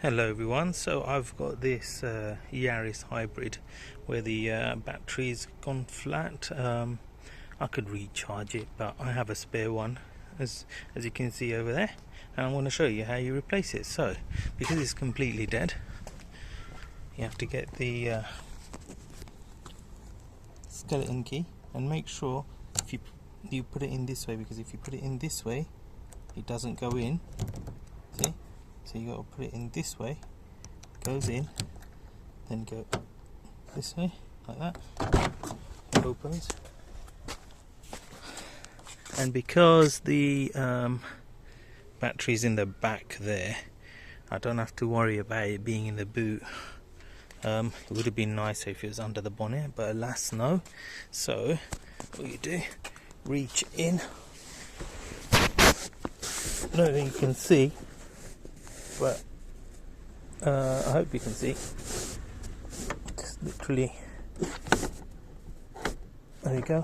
Hello everyone, so I've got this Yaris Hybrid where the battery's gone flat. I could recharge it, but I have a spare one as you can see over there, and I'm going to show you how you replace it. So because it's completely dead, you have to get the skeleton key and make sure if you put it in this way, because if you put it in this way it doesn't go in. See? So you got to put it in this way, goes in, then go this way, like that, it opens. And because the battery's in the back there, I don't have to worry about it being in the boot. It would have been nicer if it was under the bonnet, but alas no. So what you do, reach in, I don't think you can see, but I hope you can see. Just literally, there you go.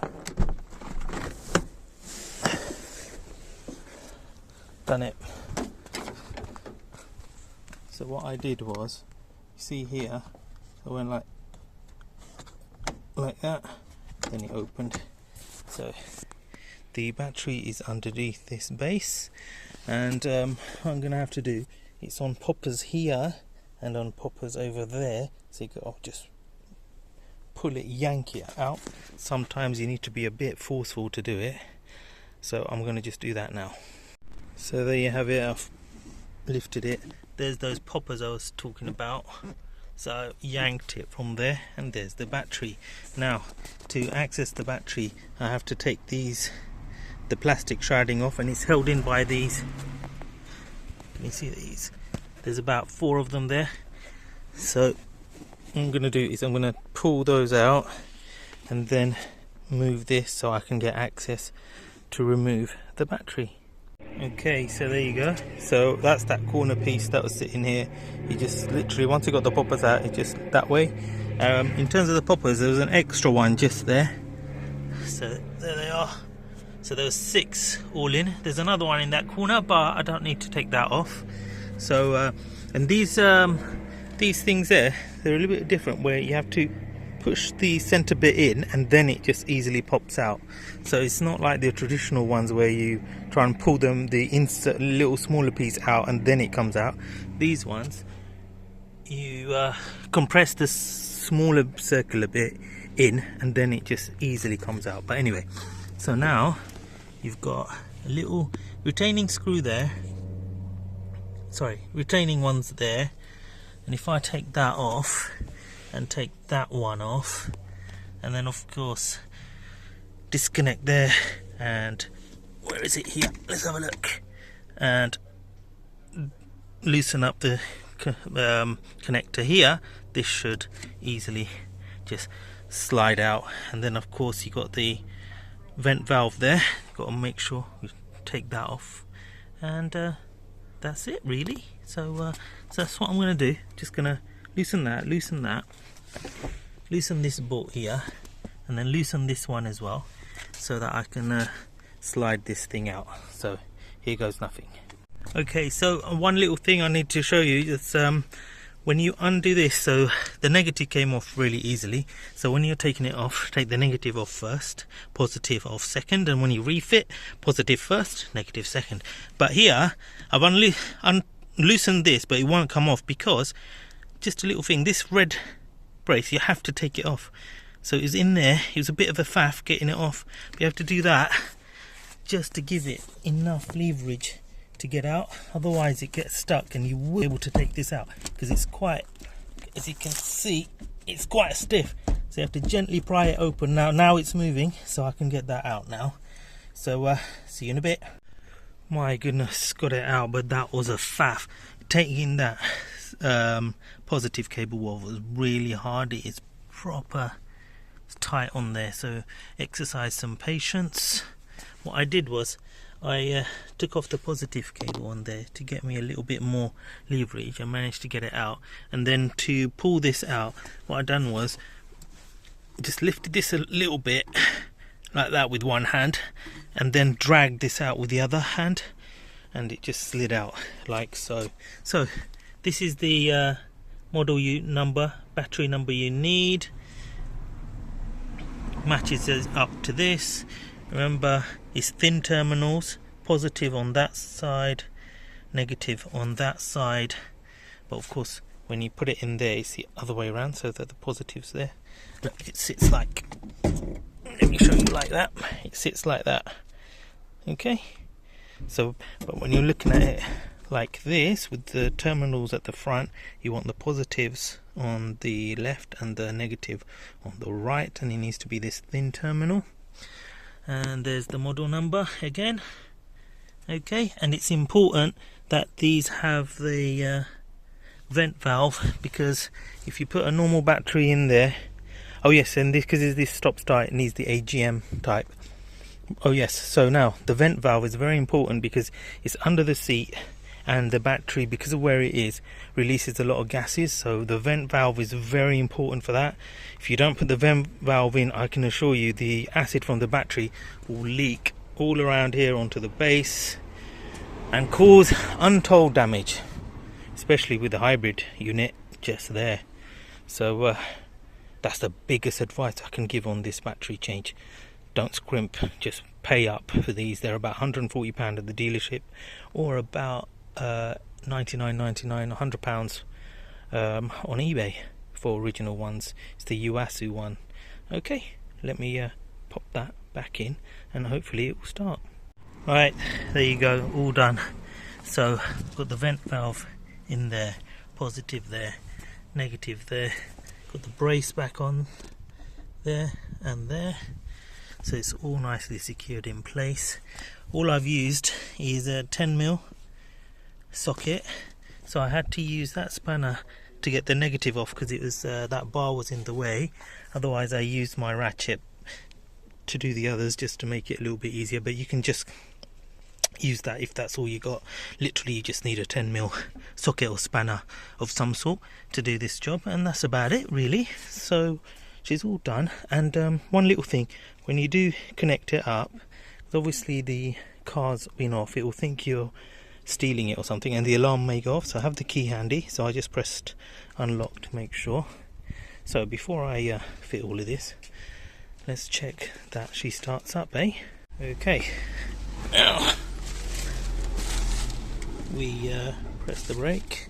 Done it. So what I did was, you see here, I went like that, then it opened. So the battery is underneath this base, and what I'm gonna have to do, it's on poppers here and on poppers over there, so you go just pull it, yank it out. Sometimes you need to be a bit forceful to do it, so I'm going to just do that now. So there you have it, I've lifted it. There's those poppers I was talking about, so I yanked it from there, and there's the battery. Now to access the battery I have to take the plastic shrouding off, and it's held in by these. Can you see these? There's about 4 of them there. So what I'm going to do is I'm going to pull those out and then move this so I can get access to remove the battery. Okay, so there you go. So that's that corner piece that was sitting here. You just literally, once you got the poppers out, it's just that way. In terms of the poppers, there was an extra one just there. So there they are. So there was 6 all in. There's another one in that corner, but I don't need to take that off. So and these things there, they're a little bit different, where you have to push the center bit in and then it just easily pops out. So it's not like the traditional ones where you try and pull the insert little smaller piece out and then it comes out. These ones, you compress the smaller circular bit in and then it just easily comes out. But anyway, so now you've got a little retaining screw there, retaining ones there, and if I take that off and take that one off, and then of course disconnect there, and where is it here, let's have a look, and loosen up the connector here, this should easily just slide out. And then of course you got the vent valve there, got to make sure you take that off, and that's it really. So that's what I'm going to do. Just going to loosen that, loosen this bolt here, and then loosen this one as well, so that I can slide this thing out. So here goes nothing. Okay, so one little thing I need to show you is when you undo this, so the negative came off really easily. So when you're taking it off, take the negative off first, positive off second, and when you refit, positive first, negative second. But here I've loosened this, but it won't come off because, just a little thing, this red brace, you have to take it off. So it was in there, it was a bit of a faff getting it off, but you have to do that just to give it enough leverage to get out, otherwise it gets stuck and you will be able to take this out, because it's quite, as you can see, it's quite stiff. So you have to gently pry it open. Now it's moving, so I can get that out now. So see you in a bit. My goodness, got it out, but that was a faff. Taking that positive cable off was really hard. It is proper tight on there, so exercise some patience. What I did was I took off the positive cable on there to get me a little bit more leverage. I managed to get it out, and then to pull this out, what I done was just lifted this a little bit like that with one hand, and then dragged this out with the other hand, and it just slid out like so. So this is the model battery number you need. Matches up to this. Remember, it's thin terminals, positive on that side, negative on that side, but of course when you put it in there it's the other way around, so that the positive's there. Look, it sits like, let me show you like that, it sits like that. Okay, so but when you're looking at it like this with the terminals at the front, you want the positives on the left and the negative on the right, and it needs to be this thin terminal. And there's the model number again. Okay, and it's important that these have the vent valve, because if you put a normal battery in there, oh yes, and this, because this stop start, it needs the AGM type. Oh yes, so now the vent valve is very important because it's under the seat, and the battery, because of where it is, releases a lot of gases, so the vent valve is very important for that. If you don't put the vent valve in, I can assure you the acid from the battery will leak all around here onto the base and cause untold damage, especially with the hybrid unit just there. So that's the biggest advice I can give on this battery change. Don't scrimp, just pay up for these. They're about £140 at the dealership, or about £99.99, £100 on eBay for original ones. It's the Yaris one. Okay, let me pop that back in and hopefully it will start. Right, there you go, all done. So got the vent valve in there, positive there, negative there, got the brace back on there and there, so it's all nicely secured in place. All I've used is a 10mm socket, so I had to use that spanner to get the negative off because it was that bar was in the way. Otherwise I used my ratchet to do the others just to make it a little bit easier, but you can just use that if that's all you got. Literally you just need a 10mm socket or spanner of some sort to do this job, and that's about it really. So she's all done. And one little thing, when you do connect it up, obviously the car's been off, it will think you're stealing it or something and the alarm may go off, so I have the key handy, so I just pressed unlock to make sure. So before I fit all of this, let's check that she starts up, eh? Okay, now we press the brake,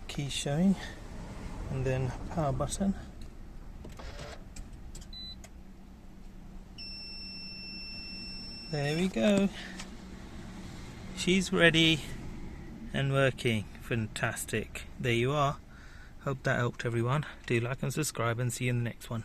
key showing, and then power button. There we go. She's ready and working. Fantastic. There you are. Hope that helped everyone. Do like and subscribe, and see you in the next one.